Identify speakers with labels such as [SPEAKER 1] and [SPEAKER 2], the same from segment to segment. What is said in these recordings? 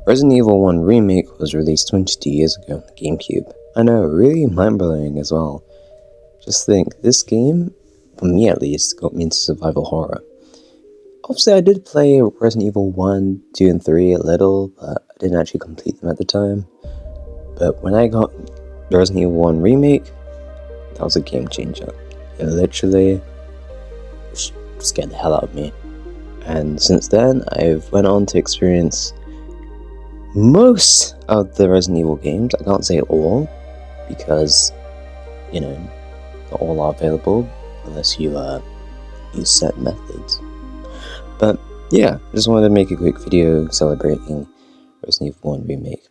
[SPEAKER 1] Resident Evil 1 Remake was released 22 years ago on the GameCube. I know, really mind-blowing as well. Just think, this game, for me at least, got me into survival horror. Obviously, I did play Resident Evil 1, 2, and 3 a little, but I didn't actually complete them at the time. But when I got Resident Evil 1 Remake, that was a game changer. It literally scared the hell out of me. And since then, I've went on to experience most of the Resident Evil games. I can't say all, because, not all are available, unless you use set methods. But yeah, I just wanted to make a quick video celebrating Resident Evil 1 Remake.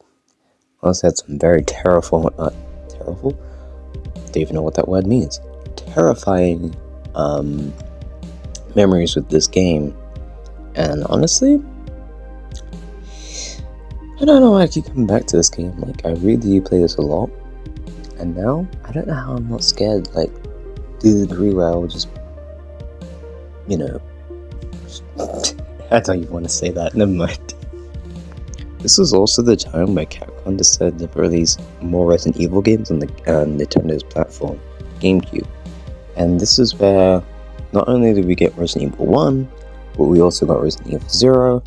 [SPEAKER 1] Honestly, had some very terrible, don't even know what that word means, terrifying memories with this game. And honestly, I don't know why I keep coming back to this game. Like, I really do play this a lot, and now I don't know how I'm not scared, like, to the degree where I'll just, I don't even want to say that, never mind. This was also the time where Capcom decided to release more Resident Evil games on the Nintendo's platform, GameCube. And this is where not only did we get Resident Evil 1, but we also got Resident Evil 0,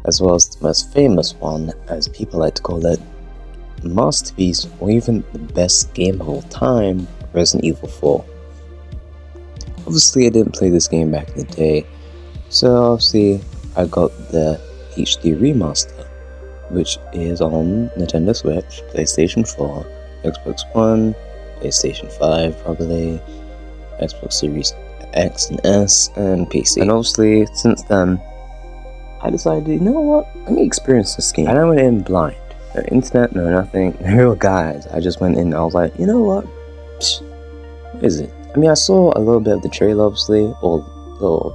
[SPEAKER 1] as well as the most famous one, as people like to call it, masterpiece, or even the best game of all time, Resident Evil 4. Obviously, I didn't play this game back in the day, so obviously I got the HD remaster, which is on Nintendo Switch, PlayStation 4, Xbox One, PlayStation 5 probably, Xbox Series X and S, and PC. And obviously, since then, I decided, you know what, let me experience this game. And I went in blind. No internet, no nothing, no real guides. I just went in, I was like, you know what, what is it? I mean, I saw a little bit of the trailer, obviously, or little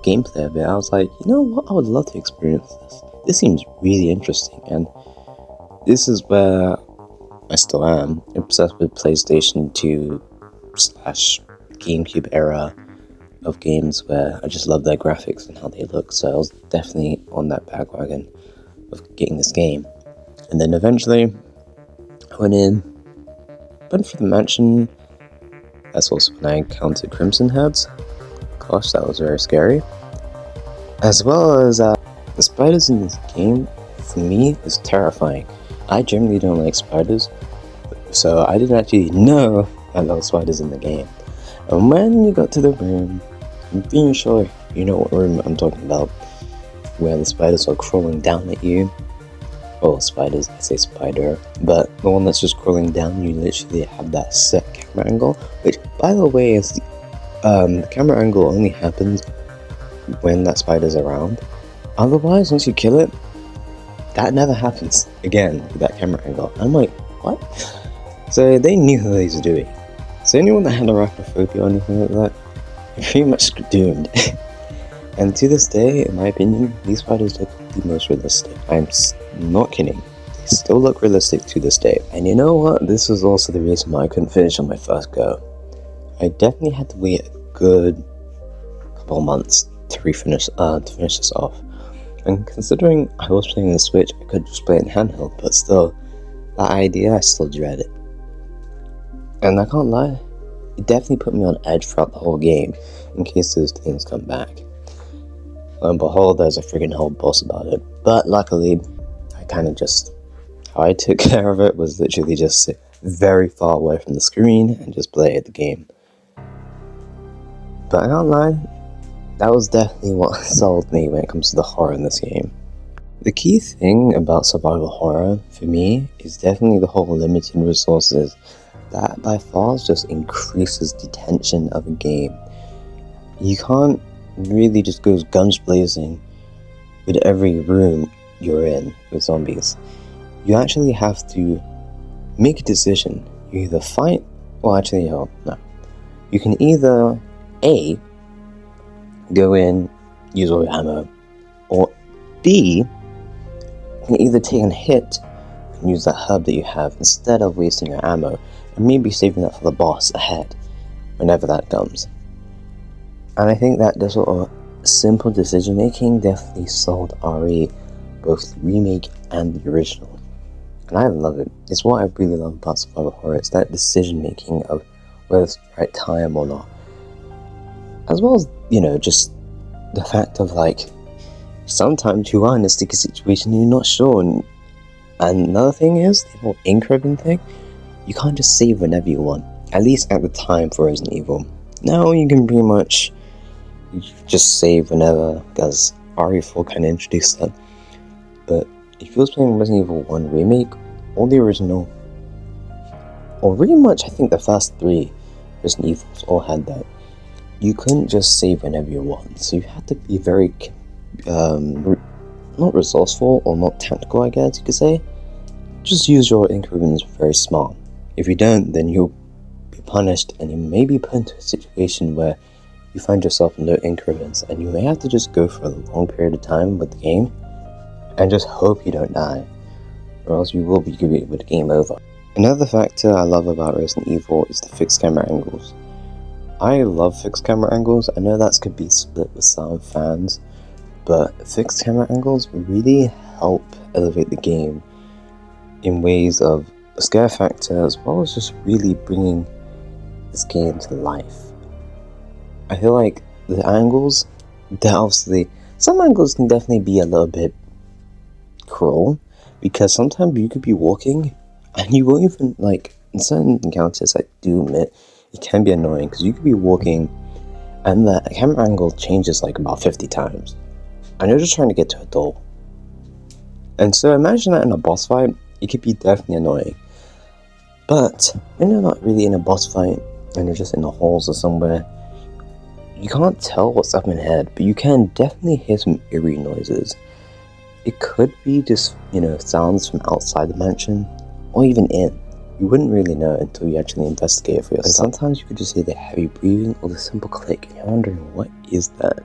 [SPEAKER 1] gameplay of it. I was like, you know what, I would love to experience this. This seems really interesting, and this is where I still am, obsessed with PlayStation 2 / GameCube era of games where I just love their graphics and how they look, so I was definitely on that bandwagon of getting this game. And then eventually, I went for the mansion. That's also when I encountered Crimson Heads. Gosh, that was very scary. As well as the spiders in this game, for me, is terrifying. I generally don't like spiders, so I didn't actually know that there were spiders in the game. And when you got to the room, I'm pretty sure you know what room I'm talking about, where the spiders are crawling down at you. Oh, spiders, I say spider, but the one that's just crawling down, you literally have that set camera angle, which, by the way, is the camera angle only happens when that spider's around. Otherwise, once you kill it, that never happens again with that camera angle. I'm like, what? So they knew what they was doing. So anyone that had arachnophobia or anything like that, you're pretty much doomed. And to this day, in my opinion, these spiders look the most realistic. I'm not kidding. They still look realistic to this day. And you know what? This was also the reason why I couldn't finish on my first go. I definitely had to wait a good couple of months to finish this off. And considering I was playing the Switch, I could just play it in handheld, but still, that idea, I still dread it. And I can't lie, it definitely put me on edge throughout the whole game, in case those things come back. Lo and behold, there's a friggin' whole boss about it. But luckily, how I took care of it was literally just sit very far away from the screen and just play the game. But I can't lie, that was definitely what sold me when it comes to the horror in this game. The key thing about survival horror, for me, is definitely the whole limited resources. That by far just increases the tension of a game. You can't really just go guns blazing with every room you're in with zombies. You actually have to make a decision. You either fight, no. You can either A, go in, use all your ammo, or B, you can either take a hit and use that herb that you have instead of wasting your ammo, and maybe saving that for the boss ahead, whenever that comes. And I think that sort of simple decision making definitely sold RE both the remake and the original. And I love it. It's what I really love about survival horror. It's that decision making of whether it's the right time or not. As well as, just the fact of sometimes you are in a sticky situation and you're not sure. And another thing is, the whole ink ribbon thing, you can't just save whenever you want. At least at the time for Resident Evil. Now you can pretty much just save whenever, because RE4 kind of introduced that. But if you was playing Resident Evil 1 Remake, or the original, or really much I think the first 3 Resident Evils all had that, you couldn't just save whenever you want. So you had to be very, not resourceful, or not tactical I guess you could say. Just use your ink ribbons very smart. If you don't, then you'll be punished, and you may be put into a situation where you find yourself in no ink ribbons, and you may have to just go for a long period of time with the game, and just hope you don't die, or else you will be greeted with the game over. Another factor I love about Resident Evil is the fixed camera angles. I love fixed camera angles. I know that could be split with some fans, but fixed camera angles really help elevate the game in ways of a scare factor, as well as just really bringing this game to life. I feel like the angles, some angles can definitely be a little bit cruel, because sometimes you could be walking and you won't even, in certain encounters, I do admit, it can be annoying, because you could be walking and the camera angle changes about 50 times, and you're just trying to get to a door. And so imagine that in a boss fight, it could be definitely annoying. But when you're not really in a boss fight, and you're just in the halls or somewhere, you can't tell what's up ahead, but you can definitely hear some eerie noises. It could be just, sounds from outside the mansion, or even in. You wouldn't really know until you actually investigate it for yourself. And sometimes you could just hear the heavy breathing or the simple click, and you're wondering, what is that?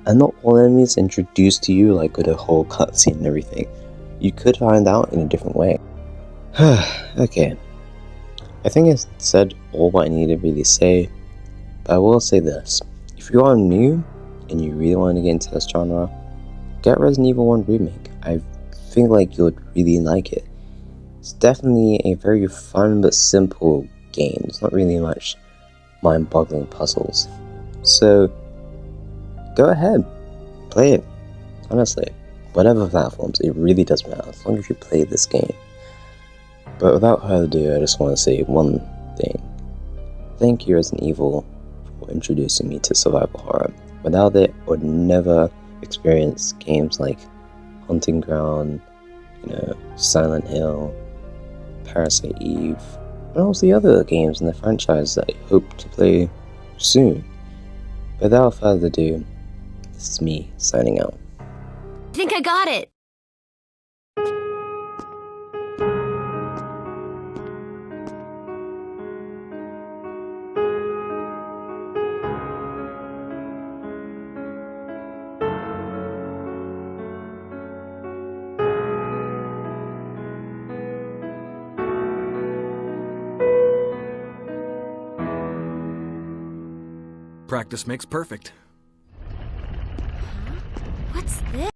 [SPEAKER 1] And not all enemies introduced to you with a whole cutscene and everything. You could find out in a different way. Okay. I think I said all what I needed to really say, but I will say this. If you are new and you really want to get into this genre, get Resident Evil 1 Remake. I think you'll really like it. It's definitely a very fun but simple game. There's not really much mind-boggling puzzles. So, go ahead. Play it. Honestly. Whatever platforms, it really does matter, as long as you play this game. But without further ado, I just want to say one thing. Thank you, Resident Evil, for introducing me to survival horror. Without it, I would never experience games like Hunting Ground, Silent Hill, Parasite Eve, and also the other games in the franchise that I hope to play soon. Without further ado, this is me signing out.
[SPEAKER 2] I think I got it!
[SPEAKER 3] Practice makes perfect.
[SPEAKER 2] What's this?